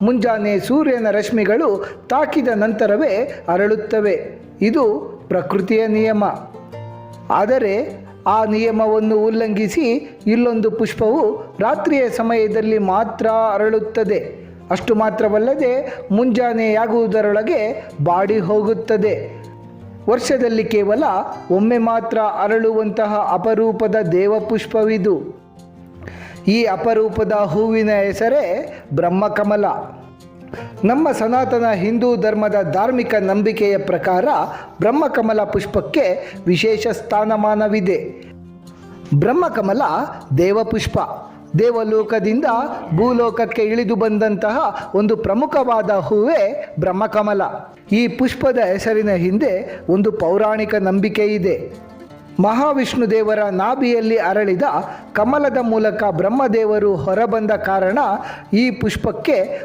ಮುಂಜಾನೆ ಸೂರ್ಯನ ರಶ್ಮಿಗಳು ತಾಕಿದ ನಂತರವೇ ಅರಳುತ್ತವೆ. ಇದು ಪ್ರಕೃತಿಯ ನಿಯಮ. ಆದರೆ ಆ ನಿಯಮವನ್ನು ಉಲ್ಲಂಘಿಸಿ ಇಲ್ಲೊಂದು ಪುಷ್ಪವು ರಾತ್ರಿಯ ಸಮಯದಲ್ಲಿ ಮಾತ್ರ ಅರಳುತ್ತದೆ. ಅಷ್ಟು ಮಾತ್ರವಲ್ಲದೆ ಮುಂಜಾನೆಯಾಗುವುದರೊಳಗೆ ಬಾಡಿ ಹೋಗುತ್ತದೆ. ವರ್ಷದಲ್ಲಿ ಕೇವಲ ಒಮ್ಮೆ ಮಾತ್ರ ಅರಳುವಂತಹ ಅಪರೂಪದ ದೇವಪುಷ್ಪವಿದು. ಈ ಅಪರೂಪದ ಹೂವಿನ ಹೆಸರೇ ಬ್ರಹ್ಮಕಮಲ. ನಮ್ಮ ಸನಾತನ ಹಿಂದೂ ಧರ್ಮದ ಧಾರ್ಮಿಕ ನಂಬಿಕೆಯ ಪ್ರಕಾರ ಬ್ರಹ್ಮಕಮಲ ಪುಷ್ಪಕ್ಕೆ ವಿಶೇಷ ಸ್ಥಾನಮಾನವಿದೆ. ಬ್ರಹ್ಮಕಮಲ ದೇವಪುಷ್ಪ. ದೇವಲೋಕದಿಂದ ಭೂಲೋಕಕ್ಕೆ ಇಳಿದು ಬಂದಂತಹ ಒಂದು ಪ್ರಮುಖವಾದ ಹೂವೇ ಬ್ರಹ್ಮಕಮಲ. ಈ ಪುಷ್ಪದ ಹೆಸರಿನ ಹಿಂದೆ ಒಂದು ಪೌರಾಣಿಕ ನಂಬಿಕೆ ಇದೆ. ಮಹಾವಿಷ್ಣು ದೇವರ ನಾಭಿಯಲ್ಲಿ ಅರಳಿದ ಕಮಲದ ಮೂಲಕ ಬ್ರಹ್ಮದೇವರು ಹೊರಬಂದ ಕಾರಣ ಈ ಪುಷ್ಪಕ್ಕೆ